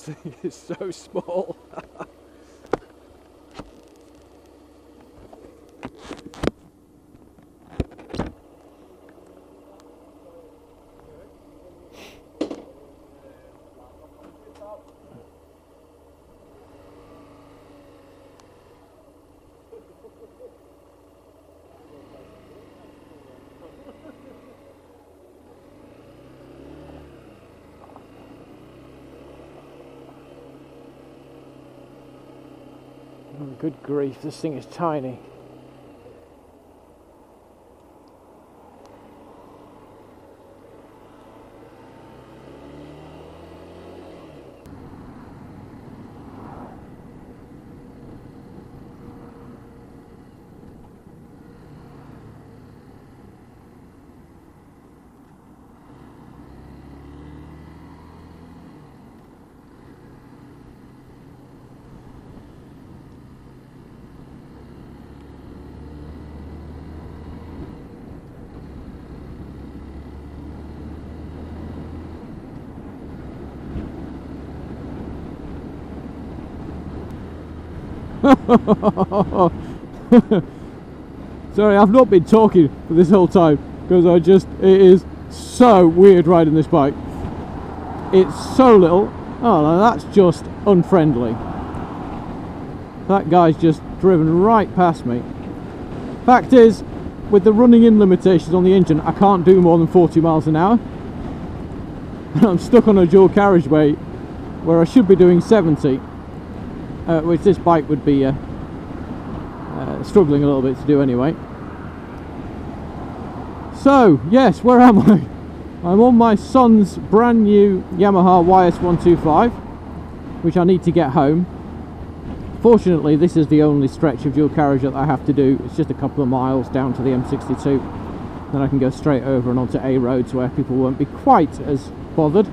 This thing is so small. Oh, good grief, this thing is tiny. Sorry, I've not been talking for this whole time because it is so weird riding this bike. It's so little. Oh no, that's just unfriendly. That guy's just driven right past me. Fact is, with the running in limitations on the engine, I can't do more than 40 miles an hour. And I'm stuck on a dual carriageway where I should be doing 70. Which this bike would be struggling a little bit to do anyway. So, yes, where am I? I'm on my son's brand new Yamaha YS125, which I need to get home. Fortunately, this is the only stretch of dual carriage that I have to do. It's just a couple of miles down to the M62. Then I can go straight over and onto A roads where people won't be quite as bothered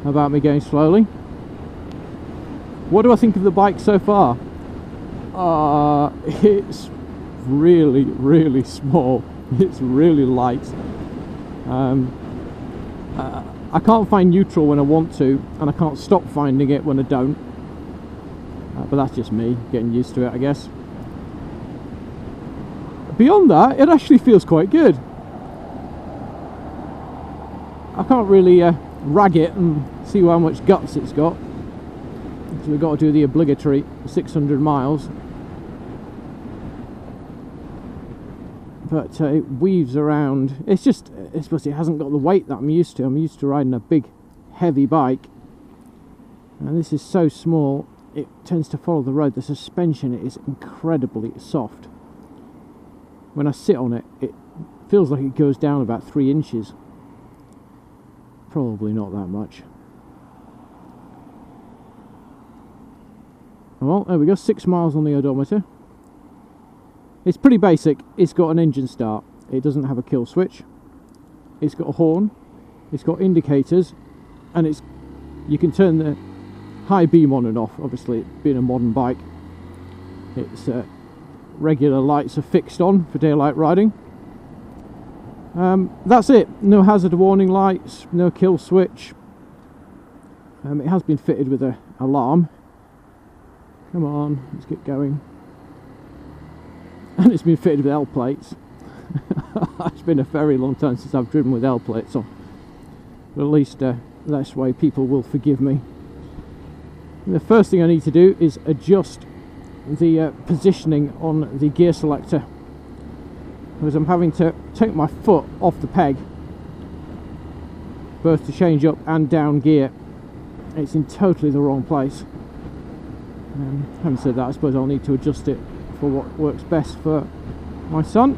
about me going slowly. What do I think of the bike so far? It's really, really small. It's really light. I can't find neutral when I want to, and I can't stop finding it when I don't. But that's just me getting used to it, I guess. Beyond that, it actually feels quite good. I can't really rag it and see how much guts it's got. So we've got to do the obligatory 600 miles. But it weaves around. It's because it hasn't got the weight that I'm used to. I'm used to riding a big, heavy bike. And this is so small, it tends to follow the road. The suspension is incredibly soft. When I sit on it, it feels like it goes down about 3 inches. Probably not that much. Well, there we go, 6 miles on the odometer. It's pretty basic. It's got an engine start. It doesn't have a kill switch. It's got a horn. It's got indicators, and you can turn the high beam on and off. Obviously, being a modern bike, it's regular lights are fixed on for daylight riding. That's it. No hazard warning lights, no kill switch. It has been fitted with an alarm. Come on, let's get going. And it's been fitted with L plates. It's been a very long time since I've driven with L plates on. But at least that's why people will forgive me. And the first thing I need to do is adjust the positioning on the gear selector, because I'm having to take my foot off the peg both to change up and down gear. It's in totally the wrong place. Having said that, I suppose I'll need to adjust it for what works best for my son.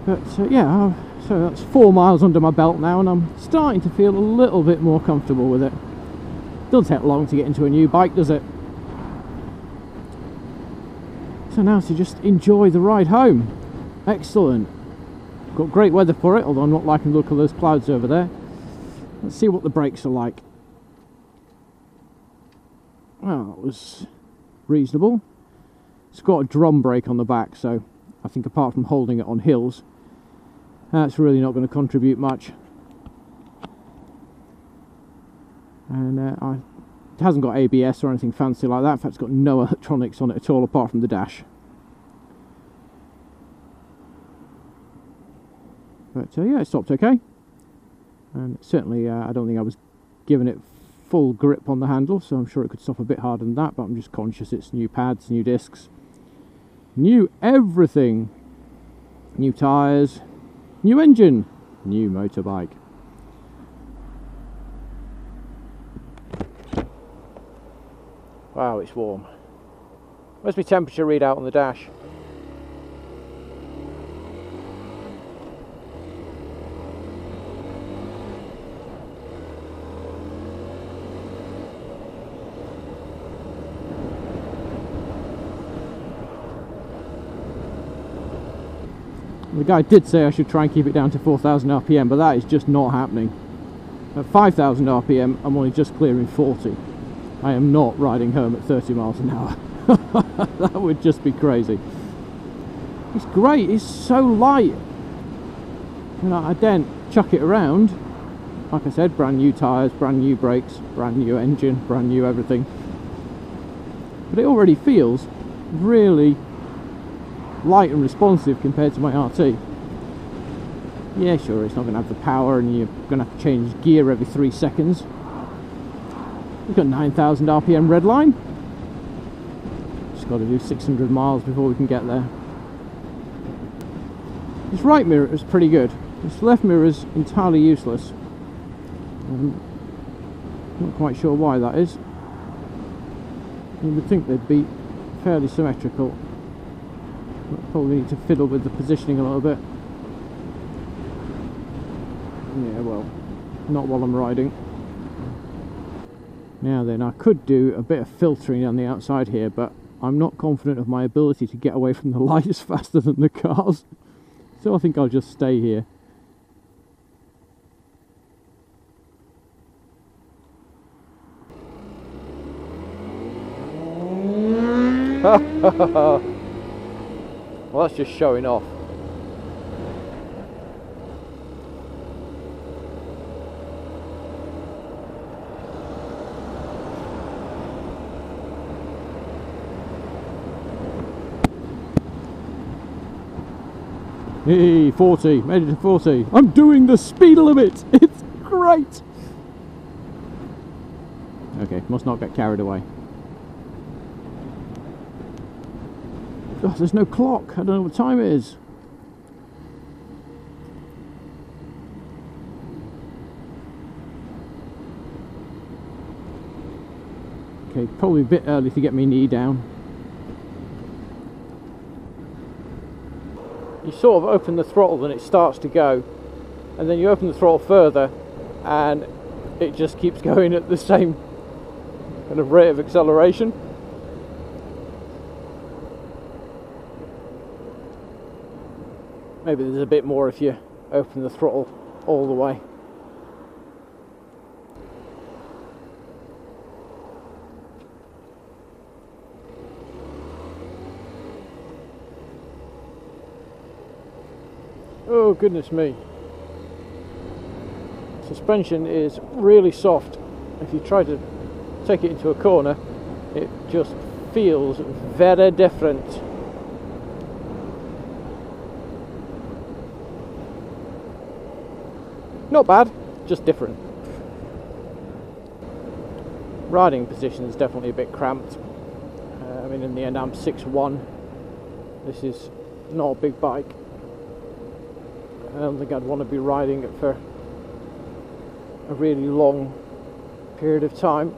But yeah, so that's 4 miles under my belt now, and I'm starting to feel a little bit more comfortable with it. Doesn't take long to get into a new bike, does it? So now to just enjoy the ride home. Excellent. Got great weather for it, although I'm not liking the look of those clouds over there. Let's see what the brakes are like. Well, that was reasonable. It's got a drum brake on the back, so I think apart from holding it on hills, that's really not going to contribute much. and it hasn't got ABS or anything fancy like that. In fact, it's got no electronics on it at all apart from the dash. But yeah, it stopped okay, and certainly I don't think I was giving it full grip on the handle, so I'm sure it could stop a bit harder than that, but I'm just conscious it's new pads, new discs, new everything, new tyres, new engine, new motorbike. Wow, it's warm. Where's my temperature readout on the dash? The guy did say I should try and keep it down to 4,000 RPM, but that is just not happening. At 5,000 RPM, I'm only just clearing 40. I am not riding home at 30 miles an hour. That would just be crazy. It's great, it's so light. You know, I then chuck it around. Like I said, brand new tyres, brand new brakes, brand new engine, brand new everything. But it already feels really light and responsive compared to my RT. Yeah, sure, it's not going to have the power and you're going to have to change gear every 3 seconds. We've got 9,000 RPM red line. Just got to do 600 miles before we can get there. This right mirror is pretty good. This left mirror is entirely useless. Not quite sure why that is. You would think they'd be fairly symmetrical. Probably need to fiddle with the positioning a little bit. Yeah, well, not while I'm riding. Now then, I could do a bit of filtering on the outside here, but I'm not confident of my ability to get away from the lights faster than the cars. So I think I'll just stay here. Well, that's just showing off. Hey, 40, made it to 40. I'm doing the speed limit. It's great. Okay, must not get carried away. Oh, there's no clock. I don't know what time it is. Okay, probably a bit early to get my knee down. You sort of open the throttle and it starts to go, and then you open the throttle further and it just keeps going at the same kind of rate of acceleration. Maybe there's a bit more if you open the throttle all the way. Oh goodness me. Suspension is really soft. If you try to take it into a corner, it just feels very different. Not bad, just different. Riding position is definitely a bit cramped. I mean, in the end, I'm 6'1". This is not a big bike. I don't think I'd want to be riding it for a really long period of time.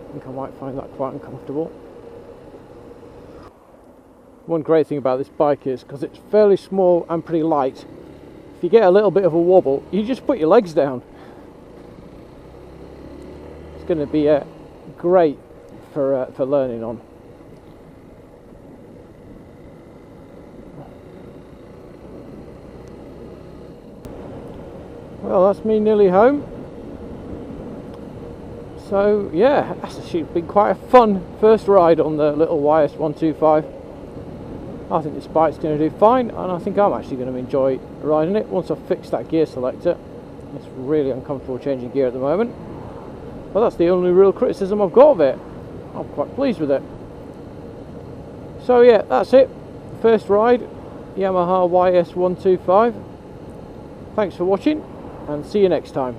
I think I might find that quite uncomfortable. One great thing about this bike is, because it's fairly small and pretty light, if you get a little bit of a wobble, you just put your legs down. It's going to be great for learning on. Well, that's me nearly home. So yeah, that's actually been quite a fun first ride on the little YS125. I think this bike's going to do fine, and I think I'm actually going to enjoy riding it once I've fixed that gear selector. It's really uncomfortable changing gear at the moment. But that's the only real criticism I've got of it. I'm quite pleased with it. So yeah, that's it. First ride, Yamaha YS125. Thanks for watching, and see you next time.